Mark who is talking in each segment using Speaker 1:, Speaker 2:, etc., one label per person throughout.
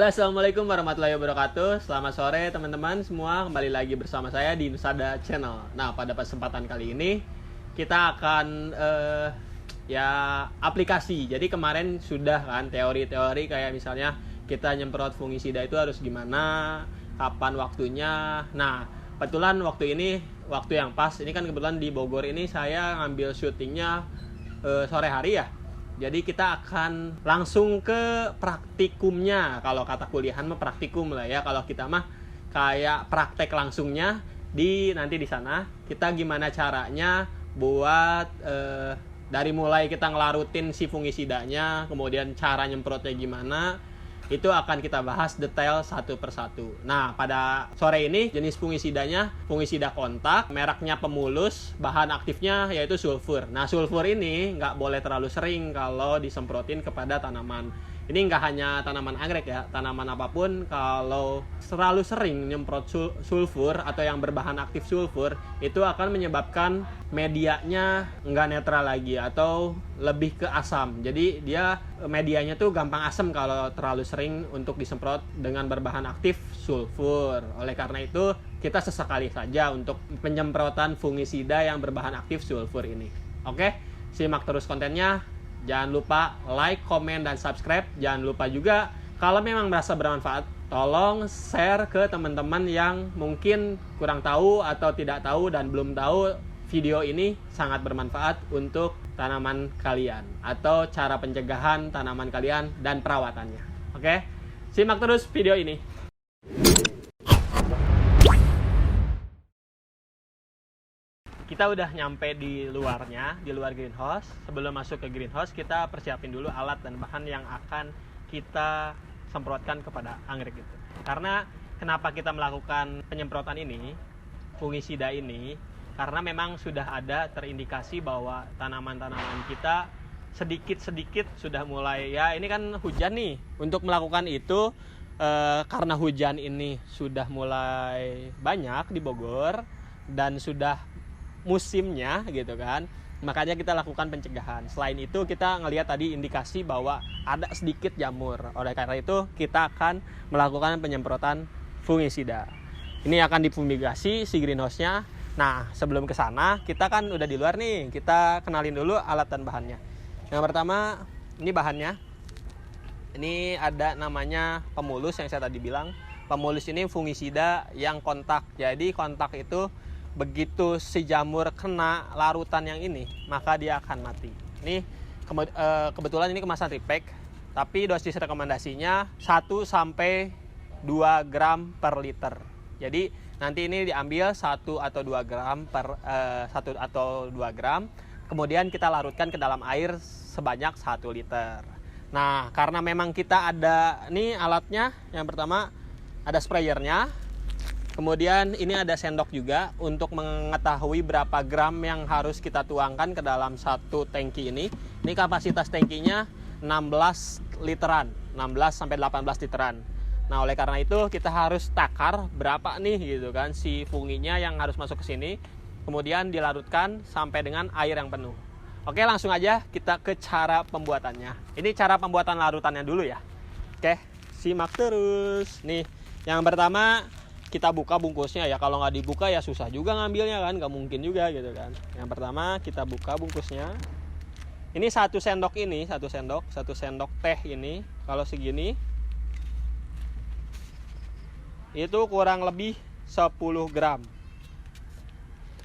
Speaker 1: Ya, assalamualaikum warahmatullahi wabarakatuh. Selamat sore teman-teman semua. Kembali lagi bersama saya di Nusada Channel. Nah, pada kesempatan kali ini kita akan aplikasi. Jadi kemarin sudah kan teori-teori kayak misalnya kita nyemprot fungisida itu harus gimana, kapan waktunya. Nah, kebetulan waktu ini waktu yang pas. Ini kan kebetulan di Bogor ini saya ngambil syutingnya sore hari ya. Jadi kita akan langsung ke praktikumnya. Kalau kata kuliahan mah praktikum lah ya. Kalau kita mah kayak praktek langsungnya nanti di sana. Kita gimana caranya buat dari mulai kita ngelarutin si fungisidanya, kemudian cara nyemprotnya gimana, itu akan kita bahas detail satu persatu. Nah, pada sore ini jenis fungisidanya fungisida kontak, mereknya Pemulus, bahan aktifnya yaitu sulfur. Nah, sulfur ini nggak boleh terlalu sering kalau disemprotin kepada tanaman. Ini nggak hanya tanaman anggrek ya, tanaman apapun kalau terlalu sering nyemprot sulfur atau yang berbahan aktif sulfur, itu akan menyebabkan medianya nggak netral lagi atau lebih ke asam. Jadi dia medianya tuh gampang asam kalau terlalu sering untuk disemprot dengan berbahan aktif sulfur. Oleh karena itu kita sesekali saja untuk penyemprotan fungisida yang berbahan aktif sulfur ini. Oke, simak terus kontennya. Jangan lupa like, komen, dan subscribe. Jangan lupa juga kalau memang merasa bermanfaat, tolong share ke teman-teman yang mungkin kurang tahu atau tidak tahu dan belum tahu video ini sangat bermanfaat untuk tanaman kalian atau cara pencegahan tanaman kalian dan perawatannya. Oke, simak terus video ini. Kita udah nyampe di luarnya, di luar greenhouse. Sebelum masuk ke greenhouse, kita persiapin dulu alat dan bahan yang akan kita semprotkan kepada anggrek itu. Karena kenapa kita melakukan penyemprotan ini, fungisida ini, karena memang sudah ada terindikasi bahwa tanaman-tanaman kita sedikit-sedikit sudah mulai, ya ini kan hujan nih. Untuk melakukan itu, karena hujan ini sudah mulai banyak di Bogor dan sudah musimnya gitu kan, makanya kita lakukan pencegahan. Selain itu kita ngelihat tadi indikasi bahwa ada sedikit jamur. Oleh karena itu kita akan melakukan penyemprotan fungisida. Ini akan difumigasi si greenhouse-nya. Nah, sebelum ke sana kita kan udah di luar nih, kita kenalin dulu alat dan bahannya. Yang pertama, ini bahannya. Ini ada namanya Pemulus yang saya tadi bilang. Pemulus ini fungisida yang kontak. Jadi kontak itu begitu si jamur kena larutan yang ini, maka dia akan mati. Ini kebetulan ini kemasan repack, tapi dosis rekomendasinya 1 sampai 2 gram per liter. Jadi nanti ini diambil 1 atau 2 gram per 1 atau 2 gram, kemudian kita larutkan ke dalam air sebanyak 1 liter. Nah, karena memang kita ada nih alatnya, yang pertama ada sprayernya. Kemudian ini ada sendok juga untuk mengetahui berapa gram yang harus kita tuangkan ke dalam satu tangki ini. Ini kapasitas tangkinya 16 literan, 16 sampai 18 literan. Nah, oleh karena itu kita harus takar berapa nih gitu kan si funginya yang harus masuk ke sini. Kemudian dilarutkan sampai dengan air yang penuh. Oke, langsung aja kita ke cara pembuatannya. Ini cara pembuatan larutannya dulu ya. Oke, simak terus. Nih, yang pertama kita buka bungkusnya ya. Kalau nggak dibuka ya susah juga ngambilnya kan, nggak mungkin juga gitu kan. Yang pertama kita buka bungkusnya. Ini satu sendok teh ini kalau segini itu kurang lebih 10 gram.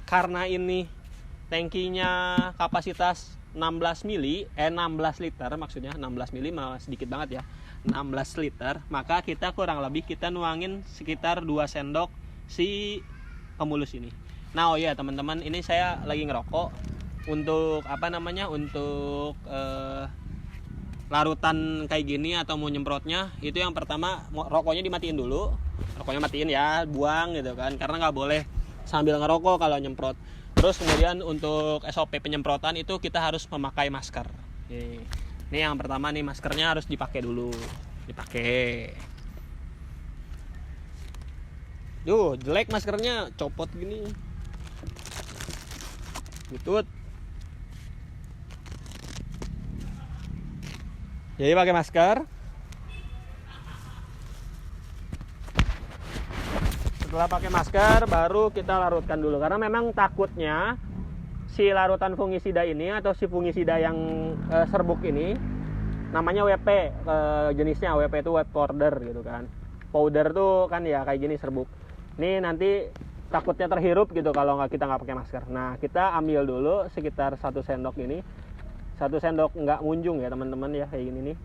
Speaker 1: Karena ini tangkinya kapasitas 16 liter, maksudnya 16 mili malah sedikit banget ya. 16 liter, maka kita kurang lebih kita nuangin sekitar 2 sendok si Pemulus ini. Nah, oh ya teman-teman, ini saya lagi ngerokok. Untuk untuk larutan kayak gini atau mau nyemprotnya, itu yang pertama rokoknya dimatiin dulu. Rokoknya matiin ya, buang gitu kan, karena nggak boleh sambil ngerokok kalau nyemprot. Terus kemudian untuk SOP penyemprotan itu kita harus memakai masker. Ini yang pertama nih, maskernya harus dipakai dulu. Dipakai. Duh, jelek maskernya, copot gini. Tutut. Jadi pakai masker. setelah pakai masker baru kita larutkan dulu, karena memang takutnya si larutan fungisida ini atau si fungisida yang serbuk ini namanya WP, jenisnya WP itu wet powder gitu kan. Powder tuh kan ya kayak gini serbuk. Ini nanti takutnya terhirup gitu kalau kita nggak pakai masker. Nah, kita ambil dulu sekitar 1 sendok ini. 1 sendok nggak munjung ya teman-teman ya, kayak gini nih.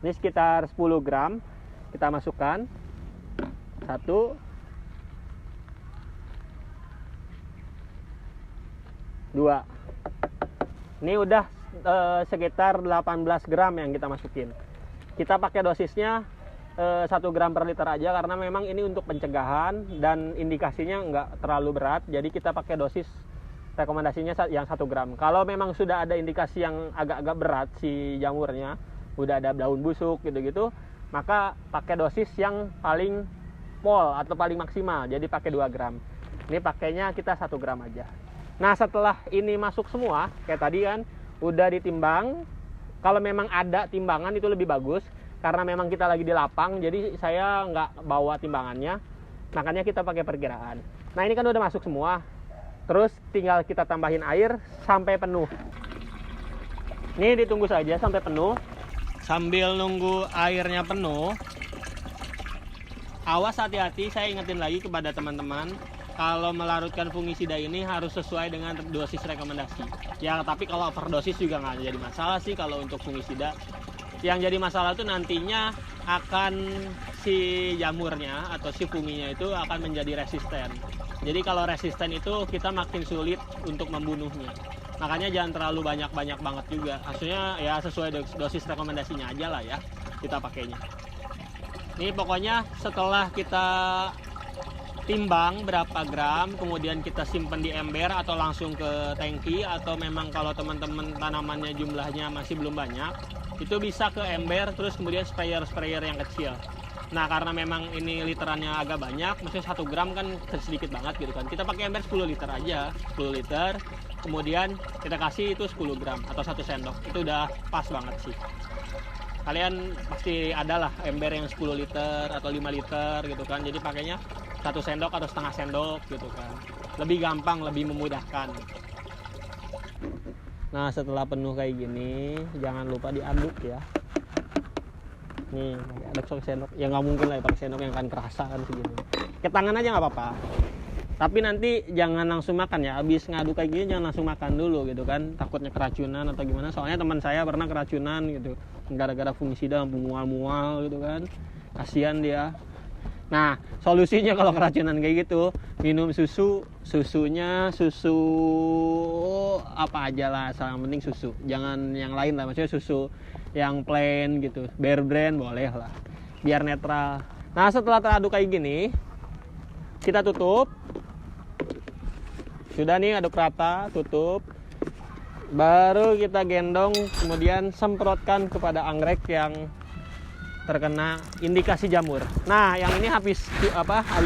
Speaker 1: Ini sekitar 10 gram kita masukkan. 1, 2. Ini udah sekitar 18 gram yang kita masukin. Kita pakai dosisnya 1 gram per liter aja, karena memang ini untuk pencegahan dan indikasinya nggak terlalu berat. Jadi kita pakai dosis rekomendasinya yang 1 gram. Kalau memang sudah ada indikasi yang agak-agak berat si jamurnya, udah ada daun busuk gitu-gitu, maka pakai dosis yang paling pol atau paling maksimal. Jadi pakai 2 gram. Ini pakainya kita 1 gram aja. Nah, setelah ini masuk semua, kayak tadi kan, udah ditimbang. Kalau memang ada timbangan itu lebih bagus, karena memang kita lagi di lapang, jadi saya nggak bawa timbangannya. Makanya kita pakai perkiraan. Nah, ini kan udah masuk semua. Terus tinggal kita tambahin air sampai penuh. Ini ditunggu saja sampai penuh. Sambil nunggu airnya penuh, awas hati-hati, saya ingetin lagi kepada teman-teman, kalau melarutkan fungisida ini harus sesuai dengan dosis rekomendasi. Ya, tapi kalau overdosis juga nggak jadi masalah sih kalau untuk fungisida. Yang jadi masalah itu nantinya akan si jamurnya atau si funginya itu akan menjadi resisten. Jadi kalau resisten itu kita makin sulit untuk membunuhnya. Makanya jangan terlalu banyak-banyak banget juga. Maksudnya ya sesuai dosis rekomendasinya aja lah ya kita pakainya. Ini pokoknya setelah kita timbang berapa gram, kemudian kita simpan di ember atau langsung ke tangki, atau memang kalau teman-teman tanamannya jumlahnya masih belum banyak, itu bisa ke ember terus kemudian sprayer yang kecil. Nah, karena memang ini literannya agak banyak, maksudnya 1 gram kan sedikit banget gitu kan, kita pakai ember 10 liter aja, 10 liter, kemudian kita kasih itu 10 gram atau 1 sendok, itu udah pas banget sih. Kalian pasti ada lah ember yang 10 liter atau 5 liter gitu kan, jadi pakainya 1 sendok atau setengah sendok gitu kan, lebih gampang, lebih memudahkan. Nah, setelah penuh kayak gini, jangan lupa diaduk ya. Nih, aduk pakai sendok. Ya nggak mungkin lah ya pakai sendok yang kan kerasa kan segini. Ke tangan aja nggak apa-apa. Tapi nanti jangan langsung makan ya. Abis ngaduk kayak gini jangan langsung makan dulu gitu kan. Takutnya keracunan atau gimana. Soalnya teman saya pernah keracunan gitu. Gara-gara fungisida mual-mual gitu kan. Kasihan dia. Nah, solusinya kalau keracunan kayak gitu, minum susunya susu apa aja lah, yang penting susu. Jangan yang lain lah, maksudnya susu yang plain gitu. Bear brand boleh lah, biar netral. Nah, setelah teraduk kayak gini, kita tutup. Sudah nih aduk rata, tutup. Baru kita gendong, kemudian semprotkan kepada anggrek yang terkena indikasi jamur. Nah, yang ini habis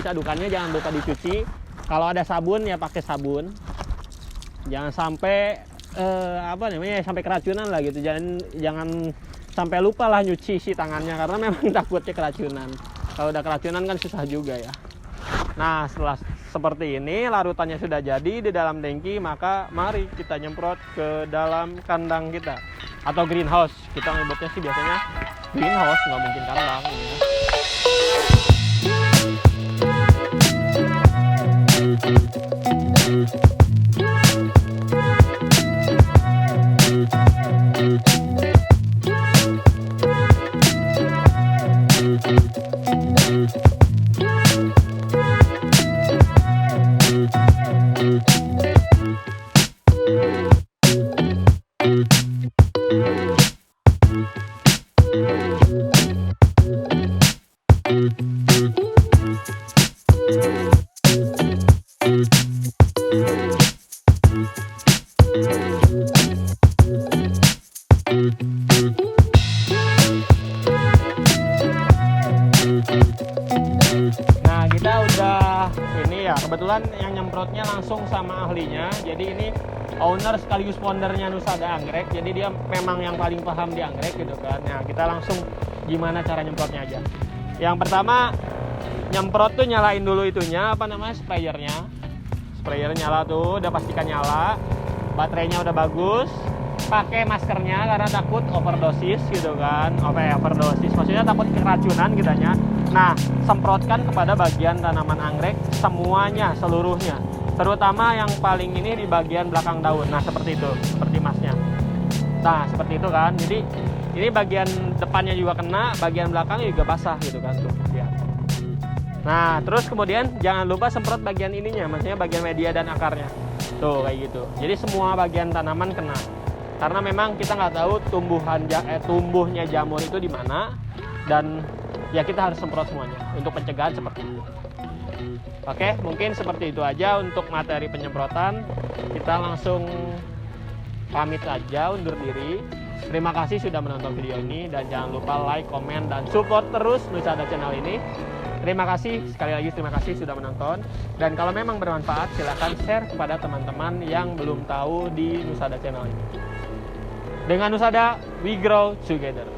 Speaker 1: adukannya jangan lupa dicuci. Kalau ada sabun ya pakai sabun. Jangan sampai sampai keracunan lah gitu. Jangan sampai lupa lah nyuci si tangannya, karena memang takutnya keracunan. Kalau udah keracunan kan susah juga ya. Nah, setelah seperti ini larutannya sudah jadi di dalam tangki, maka mari kita nyemprot ke dalam kandang kita atau greenhouse. Kita nyebutnya sih biasanya greenhouse, nggak mungkin kandang ya. Nah, kita udah ini ya, kebetulan yang nyemprotnya langsung sama ahlinya. Jadi ini owner sekaligus foundernya Nusada Anggrek. Jadi dia memang yang paling paham di anggrek gitu kan. Nah, kita langsung gimana cara nyemprotnya aja. Yang pertama, nyemprot tuh nyalain dulu itunya, apa namanya, sprayernya. Sprayer nyala tuh, udah pastikan nyala. Baterainya udah bagus. Pakai maskernya karena takut overdosis gitu kan. Overdosis maksudnya takut keracunan kitanya. Nah, semprotkan kepada bagian tanaman anggrek semuanya, seluruhnya. Terutama yang paling ini di bagian belakang daun. Nah, seperti itu, seperti masnya. Nah, seperti itu kan. Jadi ini bagian depannya juga kena, bagian belakangnya juga basah gitu kan tuh. Lihat. Nah, terus kemudian jangan lupa semprot bagian ininya, maksudnya bagian media dan akarnya. Tuh, kayak gitu. Jadi semua bagian tanaman kena. Karena memang kita nggak tahu tumbuhnya jamur itu di mana, dan ya kita harus semprot semuanya untuk pencegahan seperti itu. Oke, mungkin seperti itu aja untuk materi penyemprotan. Kita langsung pamit aja, undur diri. Terima kasih sudah menonton video ini, dan jangan lupa like, komen, dan support terus Nusada Channel ini. Terima kasih, sekali lagi terima kasih sudah menonton. Dan kalau memang bermanfaat, silahkan share kepada teman-teman yang belum tahu di Nusada Channel ini. Dengan Nusada, we grow together.